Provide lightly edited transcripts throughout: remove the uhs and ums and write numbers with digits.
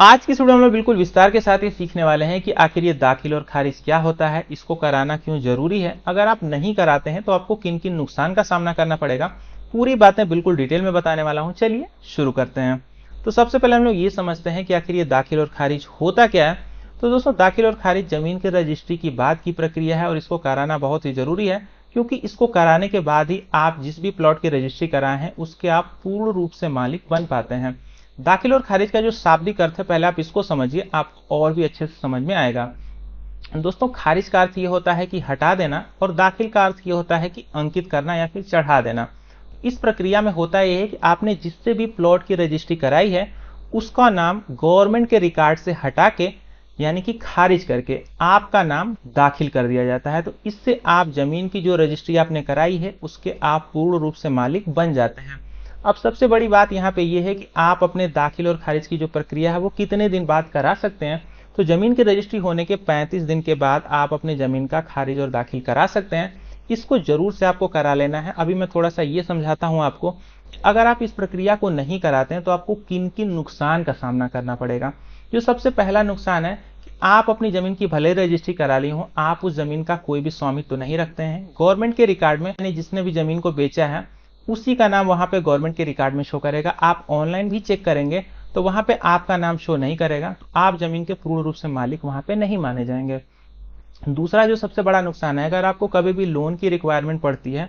आज की वीडियो में बिल्कुल विस्तार के साथ ये सीखने वाले हैं कि आखिर ये दाखिल और खारिज क्या होता है, इसको कराना क्यों जरूरी है, अगर आप नहीं कराते हैं तो आपको किन किन नुकसान का सामना करना पड़ेगा। पूरी बातें बिल्कुल डिटेल में बताने वाला हूं। चलिए शुरू करते हैं। तो सबसे पहले हम लोग ये समझते हैं कि आखिर ये दाखिल और खारिज होता क्या है। तो दोस्तों, दाखिल और खारिज जमीन की रजिस्ट्री की बाद की प्रक्रिया है और इसको कराना बहुत ही जरूरी है, क्योंकि इसको कराने के बाद ही आप जिस भी प्लॉट की रजिस्ट्री कराए हैं उसके आप पूर्ण रूप से मालिक बन पाते हैं। दाखिल और खारिज का जो शाब्दिक अर्थ है, पहले आप इसको समझिए, आपको और भी अच्छे से समझ में आएगा। दोस्तों, खारिज का अर्थ ये होता है कि हटा देना और दाखिल का अर्थ ये होता है कि अंकित करना या फिर चढ़ा देना। इस प्रक्रिया में होता यह है कि आपने जिससे भी प्लॉट की रजिस्ट्री कराई है उसका नाम गवर्नमेंट के रिकॉर्ड से हटा के यानी कि खारिज करके आपका नाम दाखिल कर दिया जाता है। तो इससे आप जमीन की जो रजिस्ट्री आपने कराई है उसके आप पूर्ण रूप से मालिक बन जाते हैं। अब सबसे बड़ी बात यहाँ पे ये है कि आप अपने दाखिल और खारिज की जो प्रक्रिया है वो कितने दिन बाद करा सकते हैं। तो जमीन की रजिस्ट्री होने के 35 दिन के बाद आप अपने जमीन का खारिज और दाखिल करा सकते हैं। इसको जरूर से आपको करा लेना है। अभी मैं थोड़ा सा ये समझाता हूं आपको, अगर आप इस प्रक्रिया को नहीं कराते हैं तो आपको किन किन नुकसान का सामना करना पड़ेगा। जो सबसे पहला नुकसान है कि आप अपनी जमीन की भले रजिस्ट्री करा ली हो, आप उस जमीन का कोई भी स्वामित्व तो नहीं रखते हैं। गवर्नमेंट के रिकॉर्ड में यानी जिसने भी जमीन को बेचा है उसी का नाम वहां पे गवर्नमेंट के रिकॉर्ड में शो करेगा। आप ऑनलाइन भी चेक करेंगे तो वहां पे आपका नाम शो नहीं करेगा, तो आप जमीन के पूर्ण रूप से मालिक वहां पे नहीं माने जाएंगे। दूसरा जो सबसे बड़ा नुकसान है, अगर आपको कभी भी लोन की रिक्वायरमेंट पड़ती है,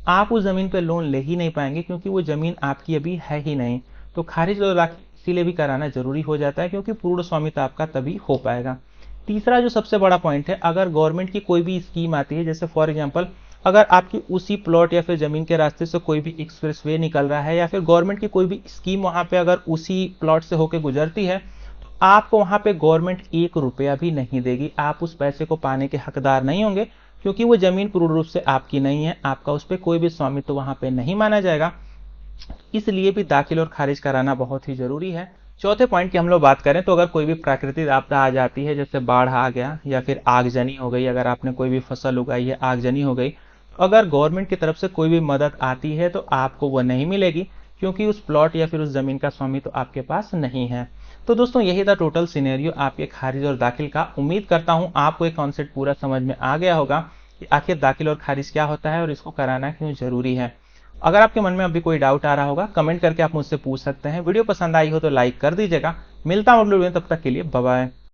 आप उस जमीन पे लोन ले ही नहीं पाएंगे, क्योंकि वो जमीन आपकी अभी है ही नहीं। तो खारिज और दाखिल इसीलिए भी कराना जरूरी हो जाता है, क्योंकि पूर्ण स्वामित्व आपका तभी हो पाएगा। तीसरा जो सबसे बड़ा पॉइंट है, अगर गवर्नमेंट की कोई भी स्कीम आती है, जैसे फॉर एग्जाम्पल अगर आपकी उसी प्लॉट या फिर जमीन के रास्ते से कोई भी एक्सप्रेस वे निकल रहा है या फिर गवर्नमेंट की कोई भी स्कीम वहां पे अगर उसी प्लॉट से होकर गुजरती है, तो आपको वहां पे गवर्नमेंट 1 रुपया भी नहीं देगी। आप उस पैसे को पाने के हकदार नहीं होंगे, क्योंकि वो जमीन पूर्ण रूप से आपकी नहीं है, आपका उस पर कोई भी स्वामित्व तो वहां पे नहीं माना जाएगा। इसलिए भी दाखिल और खारिज कराना बहुत ही जरूरी है। चौथे पॉइंट की हम लोग बात करें तो अगर कोई भी प्राकृतिक आपदा आ जाती है, जैसे बाढ़ आ गया या फिर आगजनी हो गई, अगर आपने कोई भी फसल उगाई है आगजनी हो गई, तो अगर गवर्नमेंट की तरफ से कोई भी मदद आती है तो आपको वो नहीं मिलेगी, क्योंकि उस प्लॉट या फिर उस जमीन का स्वामित्व तो आपके पास नहीं है। तो दोस्तों, यही था टोटल सिनेरियो आपके खारिज और दाखिल का। उम्मीद करता हूं आपको एक कॉन्सेप्ट पूरा समझ में आ गया होगा कि आखिर दाखिल और खारिज क्या होता है और इसको कराना क्यों जरूरी है। अगर आपके मन में अभी कोई डाउट आ रहा होगा, कमेंट करके आप मुझसे पूछ सकते हैं। वीडियो पसंद आई हो तो लाइक कर दीजिएगा। मिलता हूं अगले वीडियो में, तब तक के लिए बाय बाय।